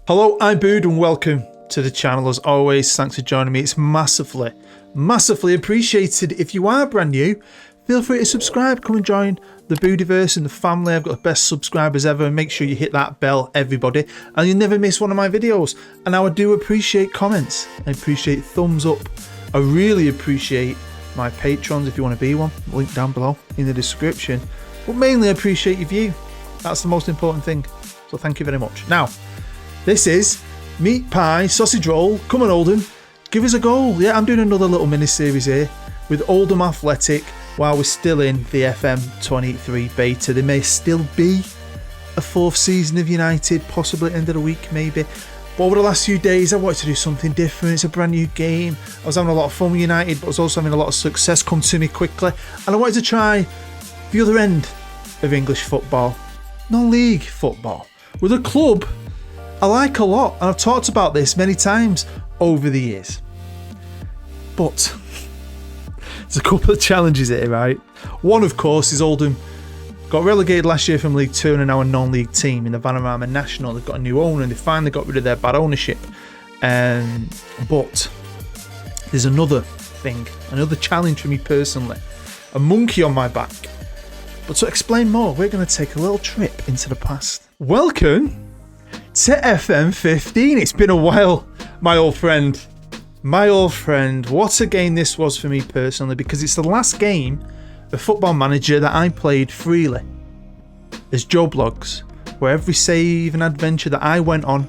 Hello, I'm Bood and welcome to the channel. As always, thanks for joining me. It's massively appreciated. If you are brand new, feel free to subscribe. Come and join the Boodiverse and the family. I've got the best subscribers ever. And make sure you hit that bell, everybody, and you'll never miss one of my videos. And I do appreciate comments. I appreciate thumbs up. I really appreciate my patrons if you want to be one. Link down below in the description. But mainly I appreciate your view. That's the most important thing. So thank you very much. Now, this is meat pie, sausage roll. Come on, Oldham. Give us a goal. Yeah, I'm doing another little mini-series here with Oldham Athletic while we're still in the FM23 beta. There may still be a fourth season of United, possibly at the end of the week, maybe. But over the last few days, I wanted to do something different. It's a brand new game. I was having a lot of fun with United, but I was also having a lot of success come to me quickly. And I wanted to try the other end of English football, non-league football, with a club I like a lot. And I've talked about this many times over the years. But there's a couple of challenges here, right? One, of course, is Oldham got relegated last year from League 2 and are now a non-league team in the WONDERKIDS National. They've got a new owner and they finally got rid of their bad ownership. But there's another thing, another challenge for me personally. A monkey on my back. But to explain more, we're going to take a little trip into the past. Welcome to FM15. It's been a while, my old friend. My old friend. What a game this was for me personally, because it's the last game of Football Manager that I played freely as Joe Blogs, where every save and adventure that I went on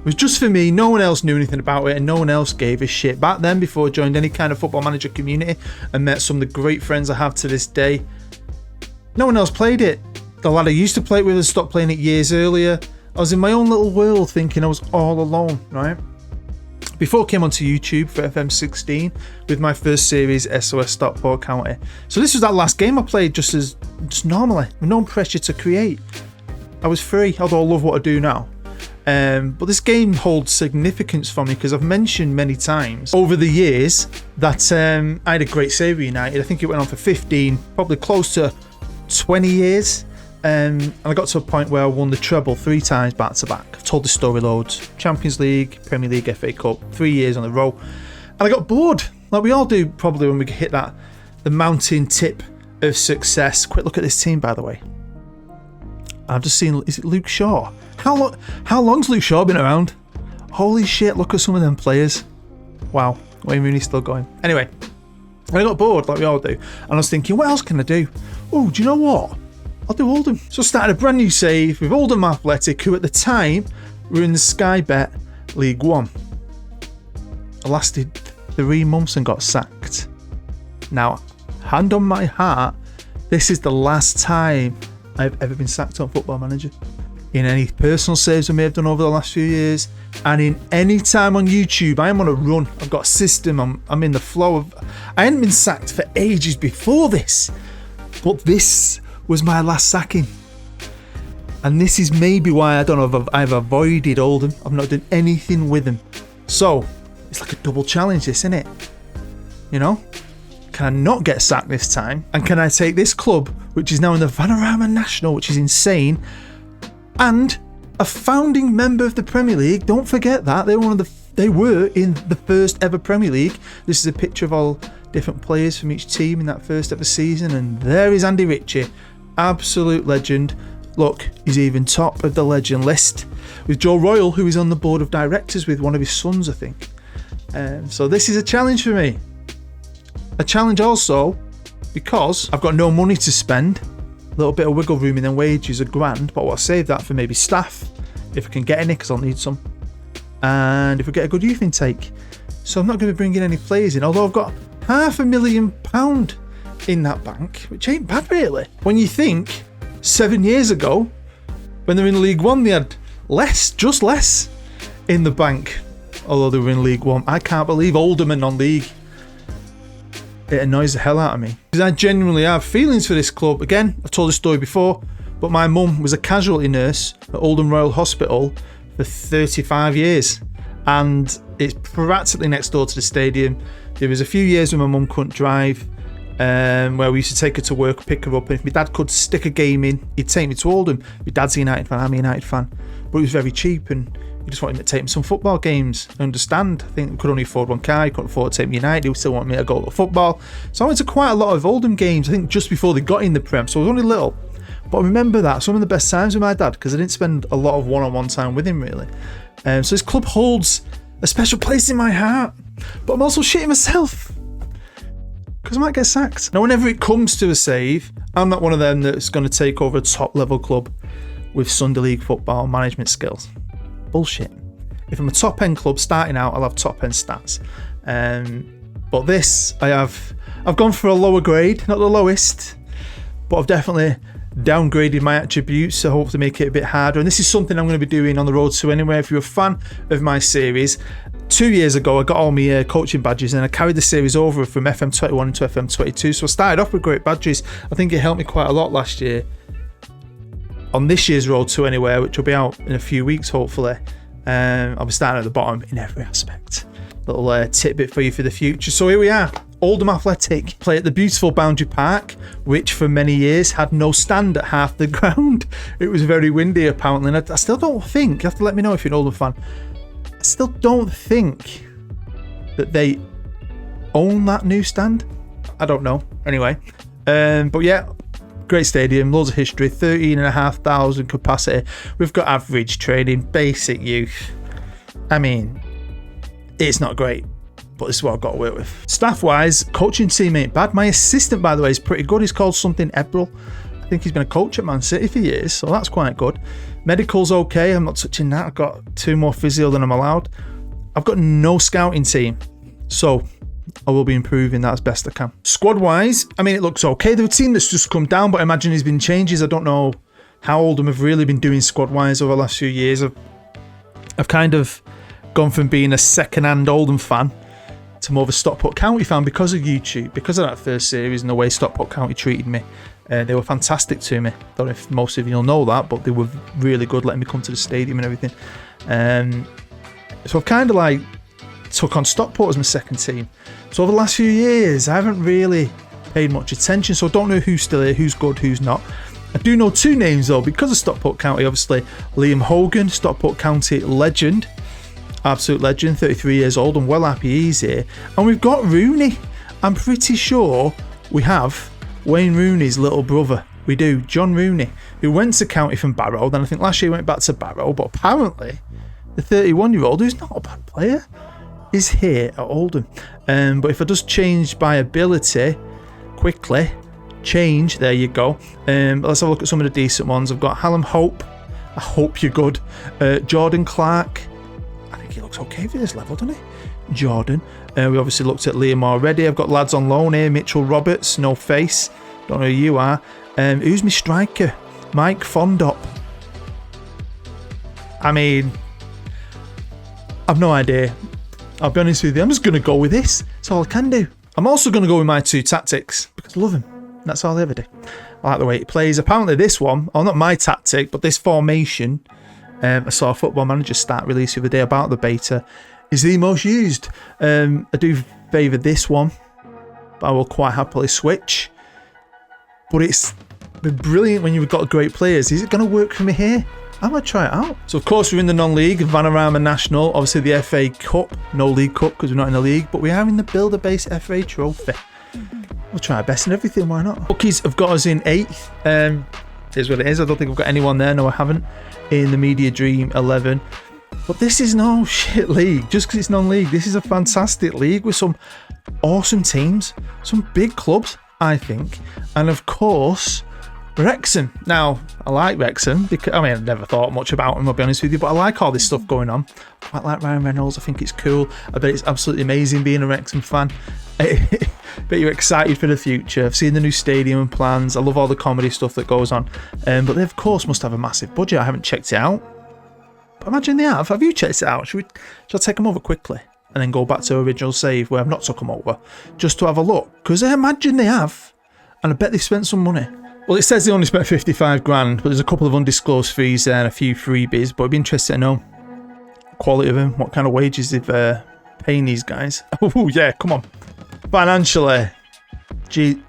was just for me. No one else knew anything about it and no one else gave a shit. Back then, before I joined any kind of Football Manager community and met some of the great friends I have to this day, no one else played it. The lad I used to play it with had stopped playing it years earlier. I was in my own little world thinking I was all alone, right? Before I came onto YouTube for FM16 with my first series, SOS Stockport County. So this was that last game I played just normally, with no pressure to create. I was free, although I love what I do now. But this game holds significance for me because I've mentioned many times over the years that I had a great save with United. I think it went on for 15, probably close to 20 years. And I got to a point where I won the treble 3 times back to back. I've told the story loads. Champions League, Premier League, FA Cup, 3 years on a row. And I got bored, like we all do probably when we hit the mountain tip of success. Quick look at this team, by the way. I've just seen, is it Luke Shaw? How long's Luke Shaw been around? Holy shit, look at some of them players. Wow, Wayne Rooney's still going. Anyway, I got bored like we all do. And I was thinking, what else can I do? Oh, do you know what? I'll do Oldham. So I started a brand new save with Oldham Athletic, who at the time were in the Sky Bet League 1. I lasted 3 months and got sacked. Now, hand on my heart, this is the last time I've ever been sacked on Football Manager. In any personal saves I may have done over the last few years, and in any time on YouTube, I am on a run. I've got a system, I'm in the flow of... I hadn't been sacked for ages before this, but this was my last sacking. And this is maybe why I don't know if I've avoided Oldham. I've not done anything with them. So, it's like a double challenge, this, isn't it? You know? Can I not get sacked this time? And can I take this club, which is now in the WONDERKIDS National, which is insane, and a founding member of the Premier League? Don't forget that. They were in the first ever Premier League. This is a picture of all different players from each team in that first ever season. And there is Andy Ritchie. Absolute legend. Look, he's even top of the legend list with Joe Royal, who is on the board of directors with one of his sons, I think. So this is a challenge for me. A challenge also because I've got no money to spend. A little bit of wiggle room in their wages, £1,000, but I'll save that for maybe staff if I can get any, because I'll need some. And if we get a good youth intake. So I'm not going to be bringing any players in, although I've got £500,000 in that bank, which ain't bad really. When you think 7 years ago, when they were in League 1, they had just less in the bank, although they were in League 1. I can't believe Oldham are non-league. It annoys the hell out of me, because I genuinely have feelings for this club. Again, I've told this story before, but my mum was a casualty nurse at Oldham Royal Hospital for 35 years, and it's practically next door to the stadium. There was a few years when my mum couldn't drive, where we used to take her to work, pick her up, and if my dad could stick a game in, he'd take me to Oldham. My dad's a United fan, I'm a United fan, but it was very cheap, and He just wanted me to take him some football games. I understand. I think we could only afford one car. He couldn't afford to take me United. He still wanted me to go to football. So I went to quite a lot of Oldham games, I think just before they got in the Prem. So I was only little. But I remember that. Some of the best times with my dad, because I didn't spend a lot of one-on-one time with him, really. So this club holds a special place in my heart. But I'm also shitting myself, because I might get sacked. Now, whenever it comes to a save, I'm not one of them that's going to take over a top-level club with Sunday League football management skills. Bullshit. If I'm a top-end club starting out, I'll have top-end stats. But this, I've gone for a lower grade, not the lowest, but I've definitely downgraded my attributes to hopefully make it a bit harder. And this is something I'm going to be doing on the road to anywhere. If you're a fan of my series, 2 years ago I got all my coaching badges, and I carried the series over from FM21 into FM22. So I started off with great badges. I think it helped me quite a lot last year on this year's road to anywhere, which will be out in a few weeks hopefully. I'll be starting at the bottom in every aspect. Little tidbit for you for the future. So here we are, Oldham Athletic play at the beautiful Boundary Park, which for many years had no stand at half the ground. It was very windy apparently, and I still don't think, you have to let me know if you're an Oldham fan, I still don't think that they own that new stand. I don't know. Anyway, but yeah, great stadium, loads of history, 13,500 capacity. We've got average training, basic youth. I mean, it's not great, but this is what I've got to work with. Staff-wise, coaching team ain't bad. My assistant, by the way, is pretty good. He's called something Ebril. I think he's been a coach at Man City for years, so that's quite good. Medical's okay. I'm not touching that. I've got 2 more physio than I'm allowed. I've got no scouting team, so I will be improving that as best I can. Squad-wise, I mean, it looks okay. The team that's just come down, but I imagine there's been changes. I don't know how Oldham have really been doing squad-wise over the last few years. I've kind of gone from being a second-hand Oldham fan to more of a Stockport County fan because of YouTube, because of that first series and the way Stockport County treated me. They were fantastic to me. Don't know if most of you will know that, but they were really good, letting me come to the stadium and everything. So I've kind of like took on Stockport as my second team. So over the last few years, I haven't really paid much attention, so I don't know who's still here, who's good, who's not. I do know 2 names though, because of Stockport County, obviously. Liam Hogan, Stockport County legend. Absolute legend, 33 years old, and well happy he's here. And we've got Rooney. I'm pretty sure we have Wayne Rooney's little brother. We do, John Rooney, who went to County from Barrow. Then I think last year he went back to Barrow, but apparently the 31-year-old, who's not a bad player, is here at Oldham. But if I just change by ability quickly, change, there you go. Let's have a look at some of the decent ones. I've got Hallam Hope. I hope you're good. Jordan Clark. I think he looks okay for this level, doesn't he? Jordan. We obviously looked at Liam already. I've got lads on loan here. Mitchell Roberts, no face. Don't know who you are. Who's my striker? Mike Fondop. I mean, I've no idea. I'll be honest with you. I'm just going to go with this. That's all I can do. I'm also going to go with my 2 tactics because I love him. That's all I ever do. I like the way he plays. Apparently this one, or not my tactic, but this formation, I saw a Football Manager stat release the other day about the beta, is the most used. I do favour this one, but I will quite happily switch. But it's brilliant when you've got great players. Is it going to work for me here? I'm going to try it out. So of course we're in the non-league, Vanarama National, obviously the FA Cup, no League Cup because we're not in the league, but we are in the Builder-Base FA Trophy. We'll try our best in everything, why not? Bookies have got us in 8th. Here's what it is. I don't think I've got anyone there. No, I haven't. In the Media Dream 11. But this is no shit league. Just because it's non-league, this is a fantastic league with some awesome teams, some big clubs, I think. And of course, Wrexham. Now, I like Wrexham because, I mean, I've never thought much about them, I'll be honest with you, but I like all this stuff going on. I quite like Ryan Reynolds. I think it's cool. I bet it's absolutely amazing being a Wrexham fan. Bet you're excited for the future. I've seen the new stadium and plans. I love all the comedy stuff that goes on. But they, of course, must have a massive budget. I haven't checked it out. But imagine they have. Have you checked it out? Shall I take them over quickly and then go back to original save where I've not took them over just to have a look? Because I imagine they have. And I bet they've spent some money. Well, it says they only spent 55 grand, but there's a couple of undisclosed fees there and a few freebies. But I'd be interested to know the quality of them, what kind of wages they've paying these guys. Oh, yeah, come on. Financially, gee,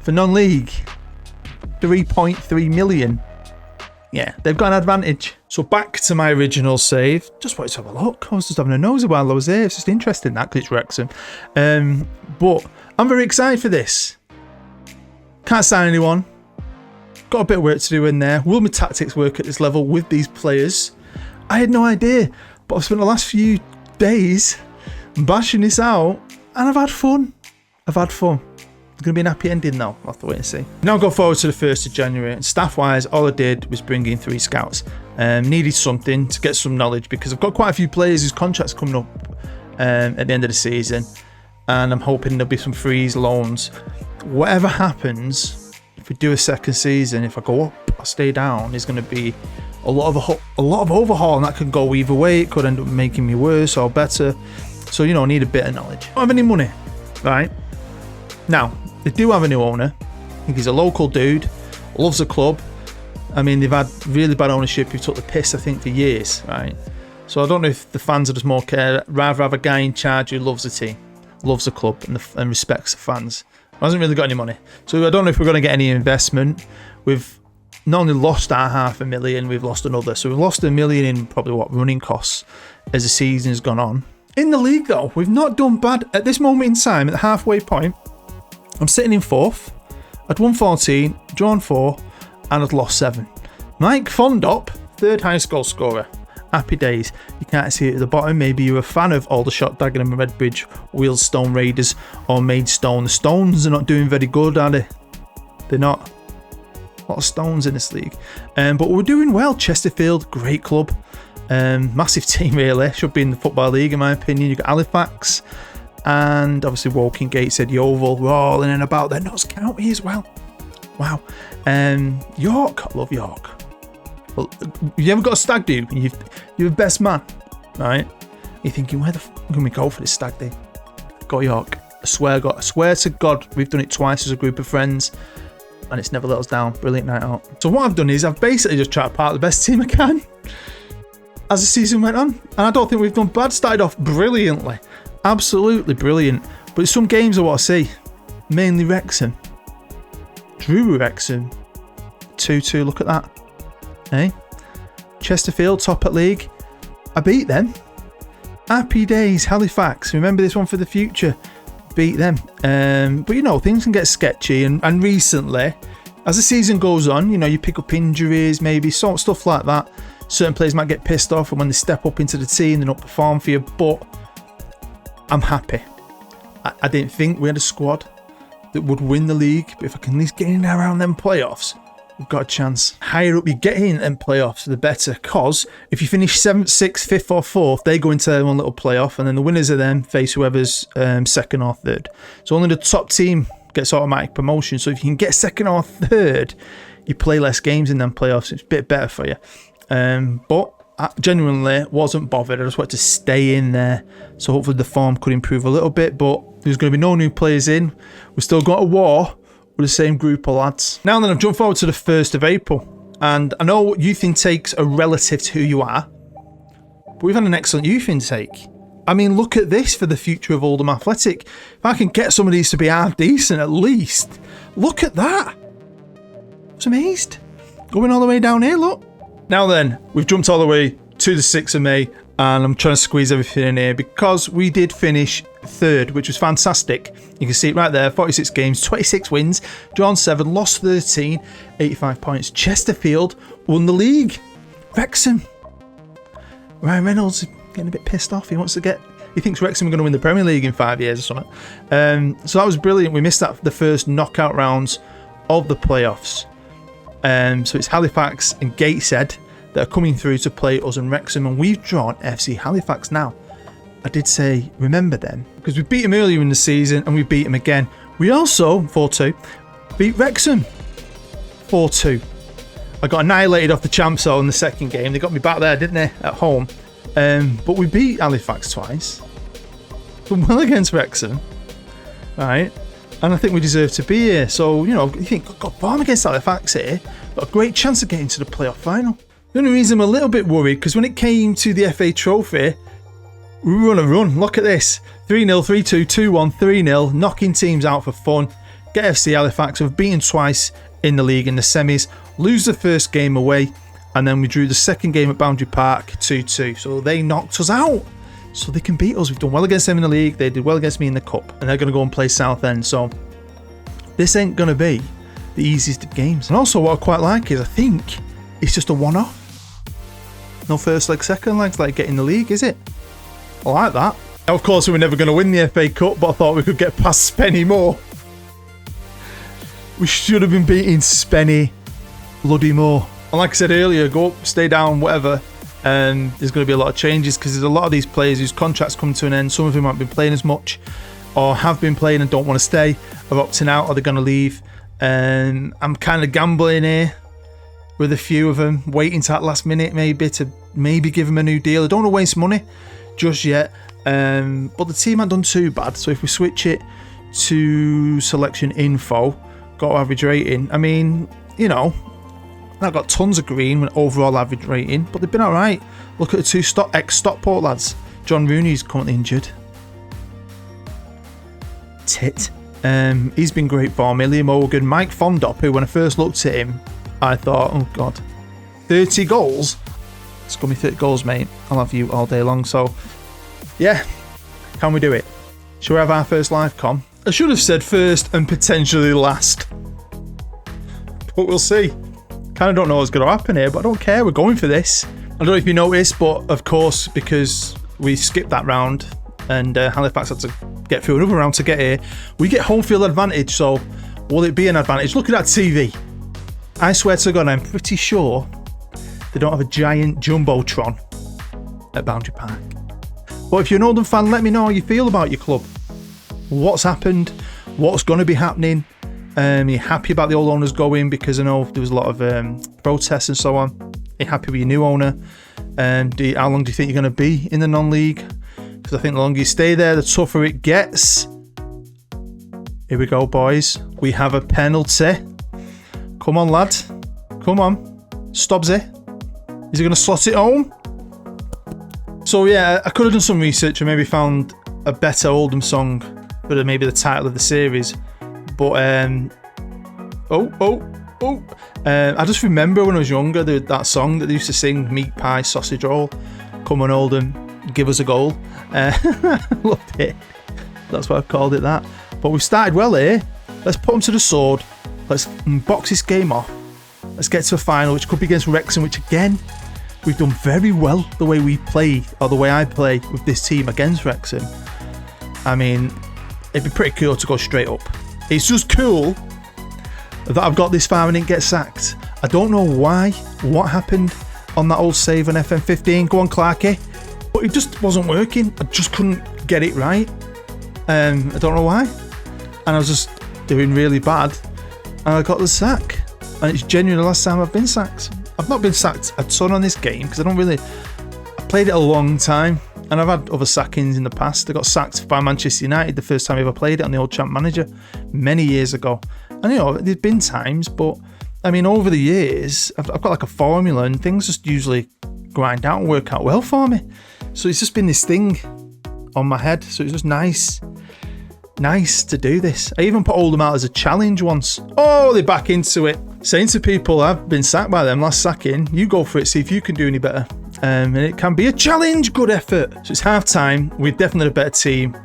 for non-league, 3.3 million. Yeah, they've got an advantage. So back to my original save. Just wanted to have a look. I was just having a nosy while I was there. It's just interesting that, because it's Wrexham. But I'm very excited for this. Can't sign anyone. Got a bit of work to do in there. Will my tactics work at this level with these players? I had no idea. But I've spent the last few days bashing this out, and I've had fun. It's going to be an happy ending though. I'll have to wait and see. Now go forward to the 1st of January. And staff-wise, all I did was bring in 3 scouts. Needed something to get some knowledge, because I've got quite a few players whose contracts are coming up at the end of the season. And I'm hoping there'll be some frees, loans. Whatever happens, if we do a second season, if I go up or stay down, there's going to be a lot of overhaul, and that could go either way. It could end up making me worse or better. So, you know, I need a bit of knowledge. I don't have any money, right? Now, they do have a new owner. I think he's a local dude, loves the club. I mean, they've had really bad ownership who took the piss, I think, for years, right? So I don't know if the fans are just more care, rather have a guy in charge who loves the team, loves the club, and respects the fans. Hasn't really got any money. So I don't know if we're going to get any investment. We've not only lost our $500,000, we've lost another. So we've lost $1 million in probably running costs as the season has gone on. In the league though, we've not done bad. At this moment in time, at the halfway point, I'm sitting in 4th. I'd won 14, drawn 4, and I'd lost 7. Mike Fondop, 3rd highest goal scorer. Happy days. You can't see it at the bottom. Maybe you're a fan of Aldershot, Dagenham and Redbridge, Wheelstone Raiders, or Maidstone. The Stones are not doing very good, are they? They're not. A lot of Stones in this league. But we're doing well. Chesterfield, great club. Massive team, really. Should be in the Football League, in my opinion. You've got Halifax. And obviously Woking, Gateshead, Yeovil. We're all in and about there. Notts County as well. Wow. York. I love York. Well, you ever got a stag do? You're the best man, right? You're thinking, where the fuck can we go for this stag do? Go York. I swear to God, we've done it twice as a group of friends, and it's never let us down. Brilliant night out. So what I've done is I've basically just tried to part the best team I can as the season went on, and I don't think we've done bad. Started off brilliantly, absolutely brilliant. But some games I want to see, mainly Wrexham. Drew Wrexham 2-2. Look at that. Hey, Chesterfield, top at league. I beat them. Happy days. Halifax, remember this one for the future. Beat them. But you know, things can get sketchy, and recently, as the season goes on, you know, you pick up injuries, maybe stuff like that. Certain players might get pissed off, and when they step up into the team, they don't perform for you. But I'm happy. I didn't think we had a squad that would win the league, but if I can at least get in there around them playoffs, we've got a chance. Higher up you get in them playoffs, the better. Because if you finish 7th, 6th, 5th or 4th, they go into their one little playoff, and then the winners of them face whoever's 2nd or 3rd. So only the top team gets automatic promotion. So if you can get 2nd or 3rd, you play less games in them playoffs. It's a bit better for you. But I genuinely wasn't bothered. I just wanted to stay in there. So hopefully the form could improve a little bit. But there's going to be no new players in. We've still got a war with the same group of lads. Now then, I've jumped forward to the 1st of April. And I know youth intakes are relative to who you are, but we've had an excellent youth intake. I mean, look at this for the future of Oldham Athletic. If I can get some of these to be half decent at least, look at that. I was amazed. Going all the way down here, look. Now then, we've jumped all the way to the 6th of May, and I'm trying to squeeze everything in here because we did finish 3rd, which was fantastic. You can see it right there, 46 games, 26 wins, drawn 7, lost 13, 85 points. Chesterfield won the league. Wrexham. Ryan Reynolds is getting a bit pissed off. He thinks Wrexham are going to win the Premier League in 5 years or something. So that was brilliant. We missed the first knockout rounds of the playoffs. So it's Halifax and Gateshead that are coming through to play us and Wrexham, and we've drawn FC Halifax now. I did say remember them because we beat them earlier in the season and we beat them again. We also 4-2 beat Wrexham 4-2. I got annihilated off the champs in the second game. They got me back there, didn't they, at home? But we beat Halifax twice. Done well against Wrexham, right? And I think we deserve to be here. So, you know, you think, got form against Halifax here. Got a great chance of getting to the playoff final. The only reason I'm a little bit worried, because when it came to the FA Trophy, we were on a run. Look at this. 3-0, 3-2, 2-1, 3-0. Knocking teams out for fun. Get FC Halifax. We've beaten twice in the league in the semis. Lose the first game away. And then we drew the second game at Boundary Park 2-2. So they knocked us out. So they can beat us. We've done well against them in the league. They did well against me in the cup. And they're going to go and play Southend. So this ain't going to be the easiest of games. And also what I quite like is I think it's just a one-off. No first leg, second legs like getting the league, is it? I like that. Now, of course, we were never going to win the FA Cup, but I thought we could get past Spenny more. We should have been beating Spenny bloody more. And like I said earlier, go up, stay down, whatever. And there's going to be a lot of changes because there's a lot of these players whose contracts come to an end. Some of them haven't been playing as much or have been playing and don't want to stay, are opting out, or they're going to leave. And I'm kind of gambling here with a few of them, waiting to that last minute to maybe give them a new deal. I don't want to waste money just yet. But the team hasn't done too bad. So if we switch it to selection info, got average rating. I mean, you know, I've got tons of green with overall average rating, but they've been alright. Look at the two ex-Stockport lads. John Rooney's currently injured. Tit. He's been great for me. Liam Hogan, Mike Fondop, who when I first looked at him, I thought, oh God, 30 goals? It's going to be 30 goals, mate. I'll have you all day long. So, yeah, can we do it? Shall we have our first live com? I should have said first and potentially last. But we'll see. Kind of don't know what's going to happen here, but I don't care. We're going for this. I don't know if you noticed, but of course, because we skipped that round and Halifax had to get through another round to get here, we get home field advantage. So will it be an advantage? Look at that TV. I swear to God, I'm pretty sure they don't have a giant jumbotron at Boundary Park. But if you're an Oldham fan, let me know how you feel about your club. What's happened? What's going to be happening? Are you happy about the old owners going? Because I know there was a lot of protests and so on. Are you happy with your new owner? How long do you think you're going to be in the non-league? Because I think the longer you stay there, the tougher it gets. Here we go, boys. We have a penalty. Come on, lad. Come on. Stubbsy. Is he going to slot it home? So, yeah, I could have done some research and maybe found a better Oldham song for maybe the title of the series. But, I just remember when I was younger, that song that they used to sing, Meat Pie, Sausage Roll. Come on, Oldham, give us a goal. Loved it. That's why I've called it that. But we've started well here. Let's put them to the sword. Let's box this game off. Let's get to a final, which could be against Wrexham, which again, we've done very well the way we play, or the way I play with this team against Wrexham. I mean, it'd be pretty cool to go straight up. It's just cool that I've got this far and didn't get sacked. I don't know why, what happened on that old save on FM15. Go on, Clarky. But it just wasn't working. I just couldn't get it right. I don't know why. And I was just doing really bad. And I got the sack. And it's genuinely the last time I've been sacked. I've not been sacked a ton on this game because I played it a long time. And I've had other sackings in the past. I got sacked by Manchester United the first time I ever played it on the old Champ Manager many years ago. And you know, there's been times, but I mean, over the years, I've got like a formula and things just usually grind out and work out well for me. So it's just been this thing on my head. So it's just nice to do this. I even put Oldham out as a challenge once. Oh, they're back into it. Saying to people, I've been sacked by them last sacking. You go for it, see if you can do any better. And it can be a challenge, good effort. So it's half time. We're definitely a better team.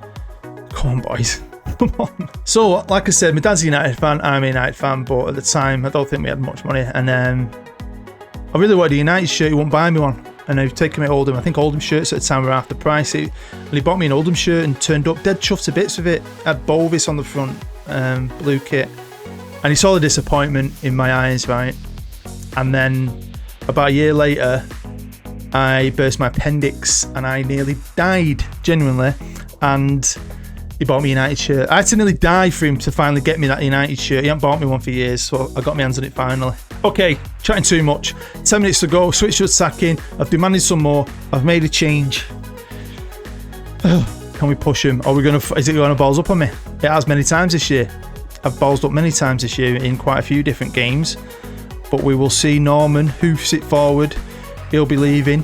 Come on, boys. Come on. So, like I said, my dad's a United fan. I'm a United fan, but at the time, I don't think we had much money. And I really wanted a United shirt. He wouldn't buy me one. And I've taken me to Oldham. I think Oldham shirts at the time were half the price. And he bought me an Oldham shirt and turned up dead chuffed to bits with it. Had Bovis on the front, blue kit. And he saw the disappointment in my eyes, right? And then about a year later, I burst my appendix and I nearly died, genuinely. And he bought me a United shirt. I had to nearly die for him to finally get me that United shirt. He hadn't bought me one for years, so I got my hands on it finally. Okay, chatting too much. 10 minutes to go, switch to attacking. I've demanded some more. I've made a change. Can we push him? Is it going to balls up on me? It has many times this year. I've ballsed up many times this year in quite a few different games. But we will see. Norman hoofs it forward. He'll be leaving.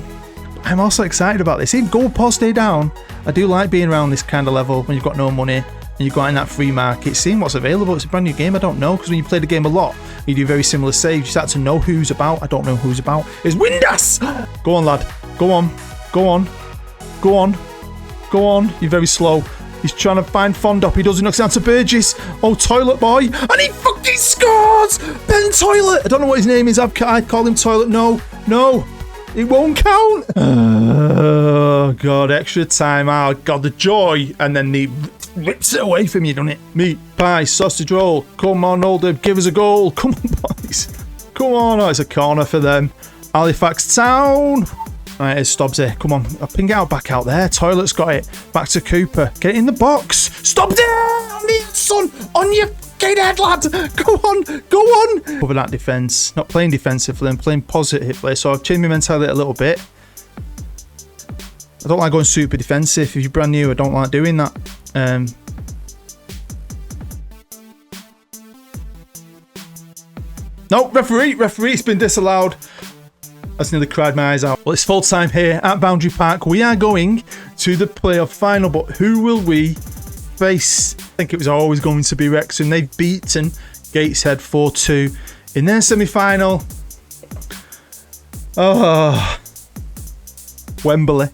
I'm also excited about this. Even go up or stay down. I do like being around this kind of level when you've got no money and you go out in that free market, seeing what's available. It's a brand new game. I don't know, because when you play the game a lot, you do very similar saves. You start to know who's about. I don't know who's about. It's Windass! Go on, lad. Go on. Go on. Go on. Go on. You're very slow. He's trying to find Fondop. He doesn't. Knocks down to Burgess. Oh, Toilet Boy. And he fucking scores! Ben Toilet. I don't know what his name is. I call him Toilet. No. No. It won't count. Oh, God. Extra time. Oh, God. The joy. And then he rips it away from you, doesn't it? Meat, pie, sausage roll. Come on, Oldham. Give us a goal. Come on, boys. Come on. Oh, it's a corner for them. Halifax Town. Right, it's Stobbs here. Come on. I'll ping it out back out there. Toilet's got it. Back to Cooper. Get it in the box. Stop there! On the son! On your fucking head, lad! Go on! Go on! Cover that defence. Not playing defensively, I'm playing positively. So I've changed my mentality a little bit. I don't like going super defensive. If you're brand new, I don't like doing that. No, referee, it's been disallowed. That's nearly cried my eyes out. Well, it's full time here at Boundary Park. We are going to the playoff final, but who will we face? I think it was always going to be Wrexham. They've beaten Gateshead 4-2 in their semi-final. Oh, Wembley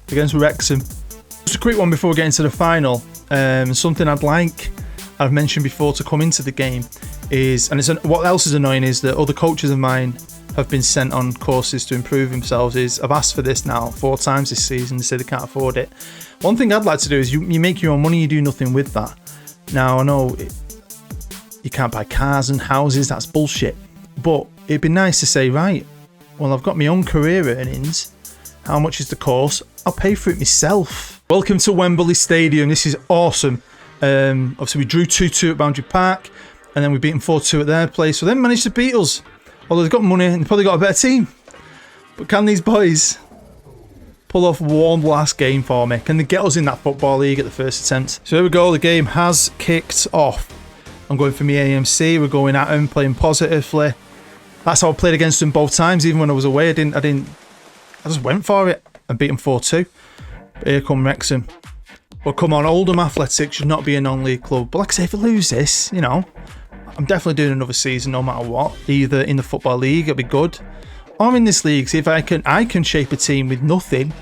against Wrexham. Just a quick one before we get into the final. Something I've mentioned before to come into the game is, and what else is annoying is that other coaches of mine have been sent on courses to improve themselves. I've asked for this now 4 times this season. They say they can't afford it. One thing I'd like to do is you make your own money, you do nothing with that. Now, I know you can't buy cars and houses, that's bullshit. But it'd be nice to say, right, well, I've got my own career earnings. How much is the course? I'll pay for it myself. Welcome to Wembley Stadium. This is awesome. Obviously, we drew 2-2 at Boundary Park, and then we beat them 4-2 at their place. So they managed to beat us. Although they've got money and they've probably got a better team. But can these boys pull off one last game for me? Can they get us in that Football League at the first attempt? So here we go. The game has kicked off. I'm going for my AMC. We're going at them, playing positively. That's how I played against them both times. Even when I was away, I just went for it and beat them 4-2. But here come Wrexham. Well, come on. Oldham Athletic should not be a non-league club. But like I say, if I lose this, you know, I'm definitely doing another season no matter what. Either in the Football League, it'll be good, or in this league, see if I can shape a team with nothing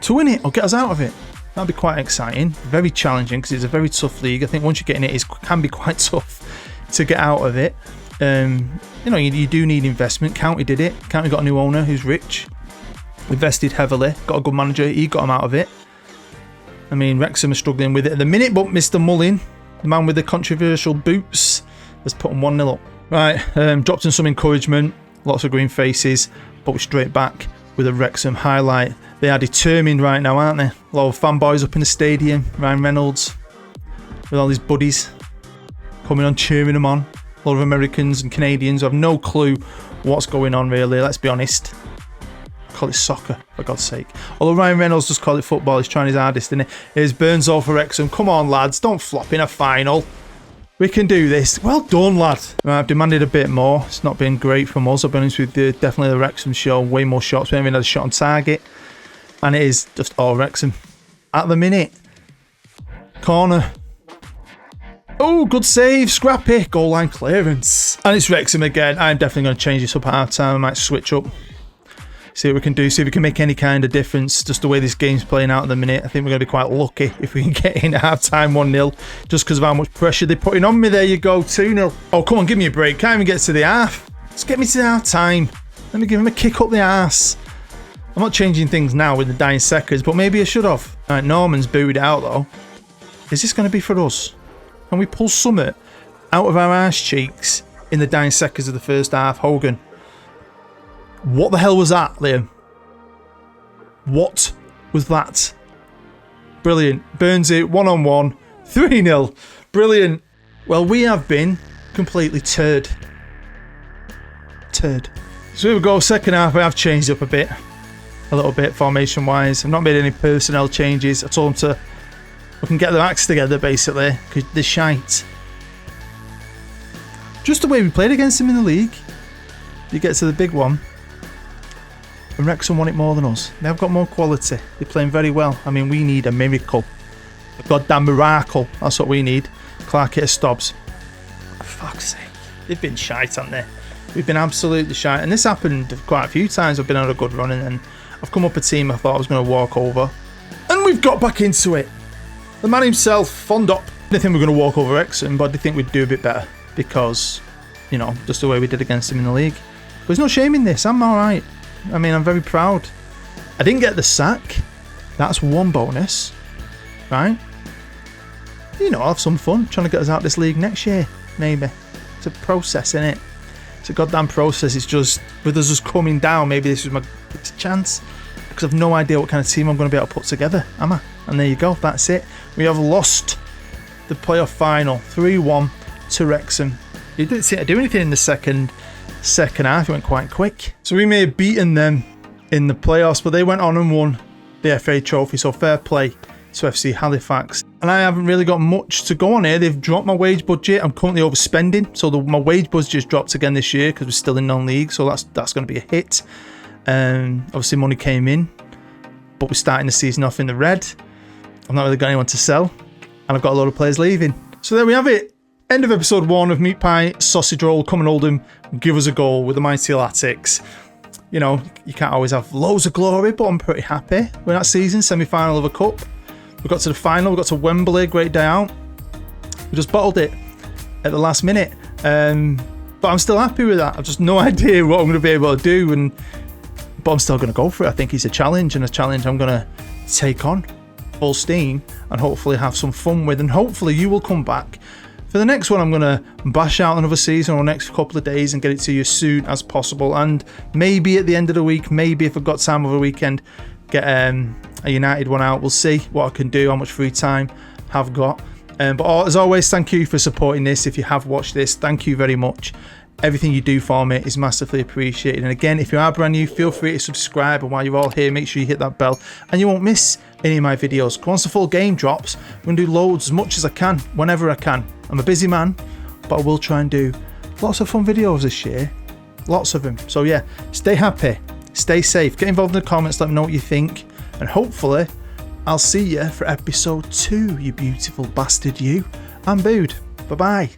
to win it or get us out of it. That'd be quite exciting. Very challenging because it's a very tough league. I think once you get in it, it can be quite tough to get out of it. You know, you do need investment. County did it. County got a new owner who's rich. Invested heavily. Got a good manager. He got him out of it. I mean, Wrexham are struggling with it at the minute, but Mr. Mullin, the man with the controversial boots, has put them 1-0 up. Right, dropped in some encouragement, lots of green faces, but we're straight back with a Wrexham highlight. They are determined right now, aren't they? A lot of fanboys up in the stadium, Ryan Reynolds, with all his buddies coming on, cheering them on. A lot of Americans and Canadians who have no clue what's going on really, let's be honest. Call it soccer, for God's sake. Although Ryan Reynolds does call it football, he's trying his hardest, isn't he? Here's Burns all for Wrexham. Come on, lads, don't flop in a final. We can do this. Well done, lad. Right, I've demanded a bit more. It's not been great from us, I'll be honest with you. Definitely the Wrexham show. Way more shots. We haven't even had a shot on target. And it is just all Wrexham. At the minute. Corner. Oh, good save. Scrappy. Goal line clearance. And it's Wrexham again. I'm definitely going to change this up at half time. I might switch up. See what we can do. See if we can make any kind of difference. Just the way this game's playing out at the minute. I think we're going to be quite lucky if we can get in at half time 1-0. Just because of how much pressure they're putting on me. There you go. 2-0. Oh, come on. Give me a break. Can't even get to the half. Just get me to the half time. Let me give him a kick up the arse. I'm not changing things now with the dying seconds, but maybe I should have. All right, Norman's booed out though. Is this going to be for us? Can we pull Summit out of our arse cheeks in the dying seconds of the first half? Hogan. What the hell was that, Liam? What was that? Brilliant. Burns it, 1-on-1. 3-0. Brilliant. Well, we have been completely turd. So here we go. Second half, I have changed up a bit. A little bit, formation-wise. I've not made any personnel changes. I told them to... We can get their acts together, basically. Because they're shite. Just the way we played against them in the league. You get to the big one. And Wrexham want it more than us. They've got more quality. They're playing very well. I mean, we need a miracle A goddamn miracle. That's what we need. Clark hit Stobbs. For fuck's sake. They've been shite, haven't they? We've been absolutely shite. And this happened quite a few times. I've been on a good run and then I've come up a team I thought I was going to walk over. And we've got back into it. The man himself, Fondop. I didn't think we were going to walk over Wrexham, but I did think we'd do a bit better. Because, you know, just the way we did against him in the league. But there's no shame in this. I'm alright. I mean, I'm very proud. I didn't get the sack. That's one bonus. Right? You know, I'll have some fun trying to get us out of this league next year. Maybe. It's a process, innit? It's a goddamn process. It's just, with us just coming down, maybe this is my chance. Because I've no idea what kind of team I'm going to be able to put together, am I? And there you go. That's it. We have lost the playoff final 3-1 to Wrexham. You didn't see it do anything in the second half. It went quite quick. So we may have beaten them in the playoffs, but they went on and won the FA Trophy. So fair play to FC Halifax. And I haven't really got much to go on here. They've dropped my wage budget. I'm currently overspending. So my wage budget just dropped again this year because we're still in non-league. So that's going to be a hit. Obviously money came in, but we're starting the season off in the red. I've not really got anyone to sell. And I've got a lot of players leaving. So there we have it. End of episode 1 of Meat Pie Sausage Roll. Come on, Oldham, give us a goal with the mighty Latics. You know, you can't always have loads of glory, but I'm pretty happy with that season. Semi-final of a cup. We got to the final. We got to Wembley. Great day out. We just bottled it at the last minute. But I'm still happy with that. I've just no idea what I'm going to be able to do. But I'm still going to go for it. I think it's a challenge, and a challenge I'm going to take on full steam and hopefully have some fun with. And hopefully you will come back for the next one. I'm going to bash out another season or next couple of days and get it to you as soon as possible. And maybe at the end of the week, maybe if I've got time over the weekend, get a United one out. We'll see what I can do, how much free time I've got. But as always, thank you for supporting this. If you have watched this, thank you very much. Everything you do for me is massively appreciated. And again, if you are brand new, feel free to subscribe. And while you're all here, make sure you hit that bell and you won't miss any of my videos. Once the full game drops, I'm going to do loads, as much as I can, whenever I can. I'm a busy man, but I will try and do lots of fun videos this year. Lots of them. So yeah, stay happy, stay safe, get involved in the comments, let me know what you think. And hopefully, I'll see you for episode 2, you beautiful bastard you. I'm Bood. Bye-bye.